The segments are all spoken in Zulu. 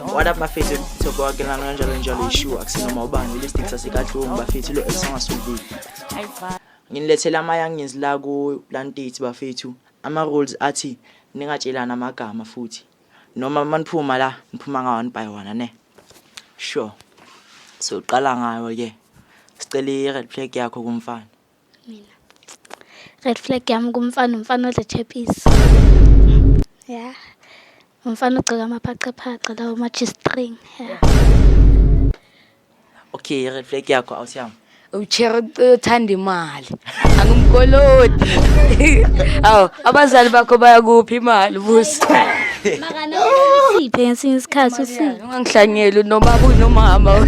What up bafethu sokwakhelana kanjalo njalo issue akusinoma ubani listic sasekadlungu bafethu lo esangasubiki. Nginilethela ama-youngins la ku Plantate bafethu. Ama rules athi ningatshelana amagama futhi. Noma maniphuma la niphuma nga 1 by 1 ne. Sure. So qala ngayo ke. Sicela i-red flag yakho kumfana. Mina. Red flag yami kumfana umfana odle chappies. Yeah. Umfana ugcika amaphaqaphaqa lawo ma-G-string. Yeah. Okay, red flag yakho awuthiyami. Uchera uthanda imali. Angumkolodi. Aw, abazali bakho bayakuphi imali busi? Makana usiphe ngesinye isikhathi usiphe. Ungangihlanyeli nobaba unomama.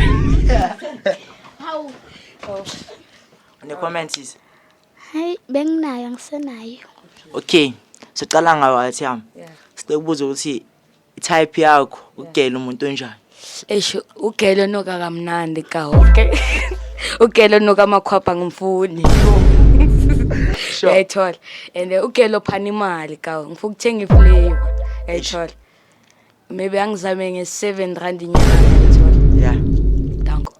Hawu. Une comments? Hayi benginayo ngisenayo. Okay, sicala ngayo awuthiyami. Sicela ukubuza ukuthi i-type yakho ugela umuntu onjani? Esho ugelo noka kamnandi ka okay. Ugelo noka makhwapha ngumfuni. Sure. Ayithola. And ugelo phana imali ka ngifuna ukuthenga iflavor. Ayithola. Maybe angizame nge7 rand inyanga ayithola. Yeah. Danko.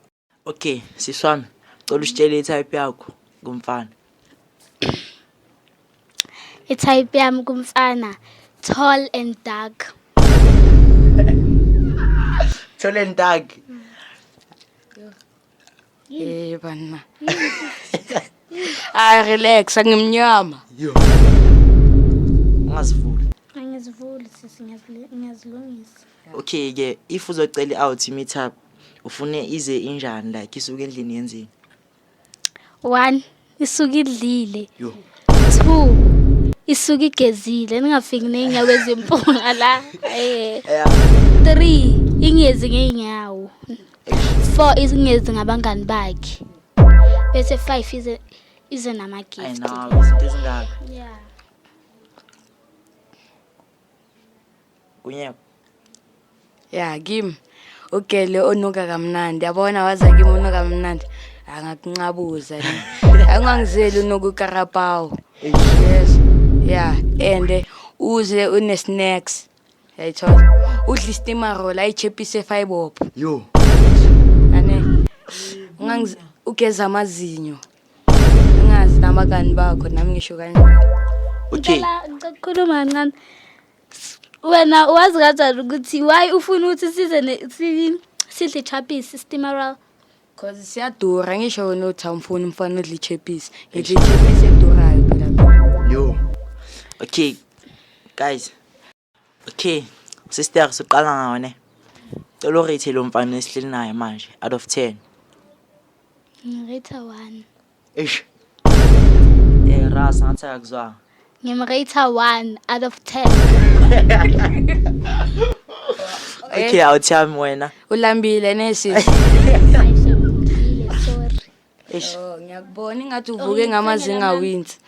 Okay, siswami. Cela usitshele i-type yakho kumfana. I-type yami kumfana tall and dark. Tall and dark. Bana. Relax angimnyama. Yo. Ungazivula. Angizivuli sisi ngiyazilungisa. Okay ke if uzocela out meet up ufune ize injani like isuke endlini yenzini? 1 isuka idlile. Yo. 2 isuka igezile ningafiki nenyawo ezimpunga la. 3 ingezi ngeenyawo. 4 izingezi ngabangani bakhe. Bese 5 ize nama gift. I know izinto ezingaka. Yeah. Kunyeko. Yeah, Kim. Ugele onuka kamnandi. Yabona waza kimi onuka kamnandi. Angakuncabuza ni. Angangizeli unokukarapao. Yes. Yeah, and uze une snacks. Ayithola. Udli steamer roll ayichepise fiber. Yo. Ane. Ugeza amazinyo. Ungazi namagani bakho nami ngisho kanjalo. Okay. Ngikhuluma kancane. Wena wazi kanjani ukuthi why ufuna ukuthi sidle chappies steamer? Cause siyadura ngisho nothi amfuni umfana odle chappies. Ngidle chappies edurayo phela mina. Yo. Okay. Guys. Okay. Sister siqala ngawo ne. Cela rate lo mfana esihleli naye manje out of 10. Ngirate 1. Eish. Rasa ngathi akuzwa. Ngimrate 1 out of 10. Okay, awuthiyami wena. Ulambile nesi. Sorry. Eish. Oh, ngiyakubona ingathi uvuke ngamazinga wins.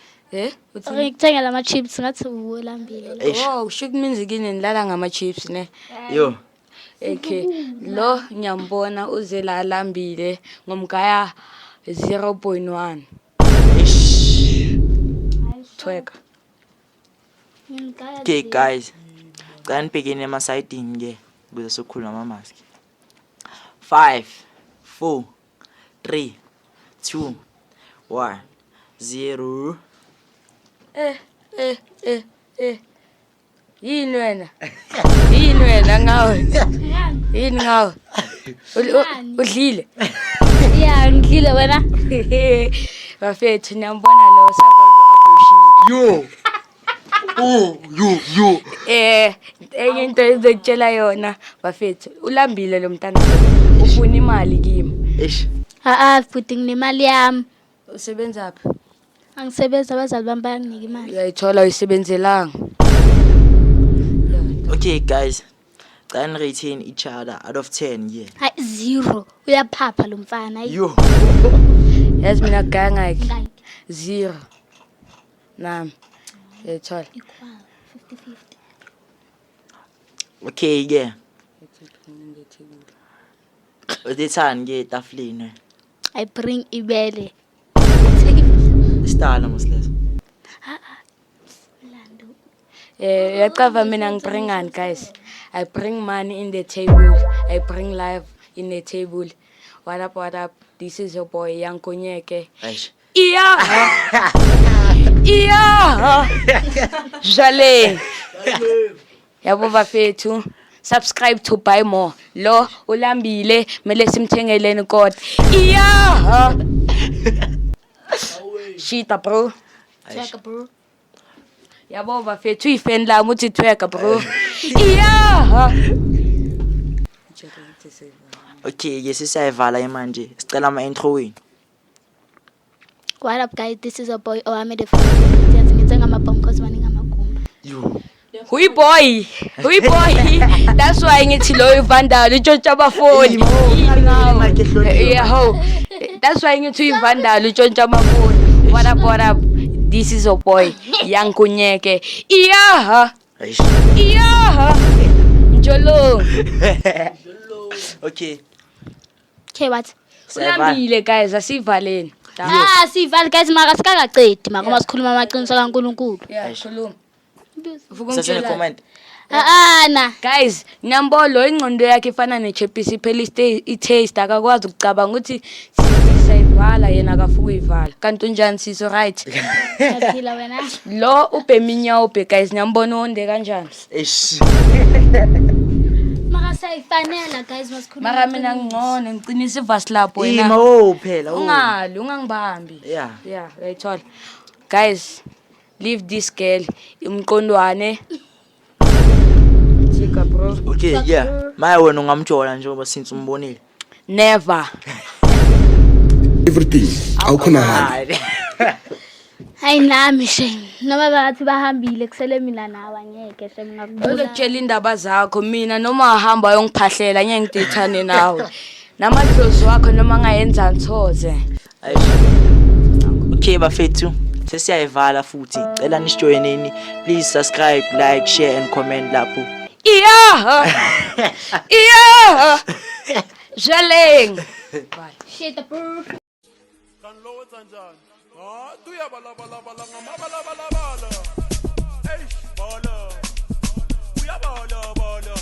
Uthi Ngikuthengela ama chips ngathi ulambile. oh, should means kini nilala ngama chips ne. Yo. Okay. Lo ngiyambona uzela lambile ngomgaya 0.1. Eish. Tweka. Okay guys. Cela nibhekene ema-siding ke ukuze sokhuluma ama-mask. 5 4 3 2 1 0. Yini wena? Yini wena ngawe? Yini ngawe? Udlile? Yeah, ngidlile wena. Bafethu niyambona lo saba Yo. Oh, yo. Enye into ezokutshela yona bafethu ulambile lo mntana ufuna imali kimi. Eish. Futhi nginemali yami. Usebenza phi? Angisebenza abazali bami bayanginika imali. Uyayithola uyisebenzelanga. Okay guys. Cela nirate each other out of 10 yeah. Hayi 0. Uyaphapha lo mfana. Yo. Yazi mina ganga yake Ngaki. 0. Nami. Uyayithola. Equal 50-50. Okay ke. Udithani ke etafuleni. I bring ibele. Isitala mosleso. Lando. Yaqava mina ngibringani guys. I bring money in the table. I bring life in the table. What up? This is your boy, Young Konyeke. Eish. Yeah! Yeah! Jale. Yabo bafethu. Subscribe to buy more. Lo ulambile mele simthengeleni kodwa. Yeah! Shita bro. Check bro. Yabo bafethu ifan lami uthi tweka bro. Yeah! Okay, ke sesiyayivala manje. Sicela ama-intro wenu. What up guys, this is a boy Owami the Yazi ngithenga amabhom cause maningi amagumba. Yo. Huy boy. That's why ngithi lo ivandalo utshontsha abafoni. Yeah ho. That's why ngithi ivandalo utshontsha abafoni. What up? This is a boy Young Konyeke. Yeah. Eish. Yeah. Njolo. Okay. Okay, what? Ulambile guys, asivaleni. Sivale guys maka sikakaqedi maka masikhuluma amaqiniso kaNkulunkulu. Yeah, khuluma. Sasene comment. Na. Guys, Nyambolo ingqondo yakhe ifana neChappies iphela i-taste akakwazi ukucabanga ukuthi siyivala yena akafuku ivala. Kanti unjani siso right? Yaphila wena. Lo ubheminya guys, Nyambona onde kanjani? Eish. Maka sayifanela guys masikhuluma. Mara mina ngcono ngiqinisa ivasi lapho wena. Ima phela. Ungali, ungangibambi. Yeah, uyayithola. Guys, leave this girl imqondwane. Chika bro. Okay, yeah. Maya wena ungamjola njengoba since umbonile. Never. Everything. Awukhona. Hayi nami shame. Noma bathi bahambile kusele mina nawe angeke shame ngakubona. Uzokutshela indaba zakho mina noma ahamba ayongiphahlela ngeke ngidithane nawe. Namadlozi wakho noma ngayenza nthoze. Okay bafethu, sesiyayivala futhi. Cela nisijoyineni. Please subscribe, like, share and comment lapho. Yeah. Yeah. Jaleng. Shit bro. Kanlo kanjani? Tuyabala ngamabalabala. Eish bala. Uyabala.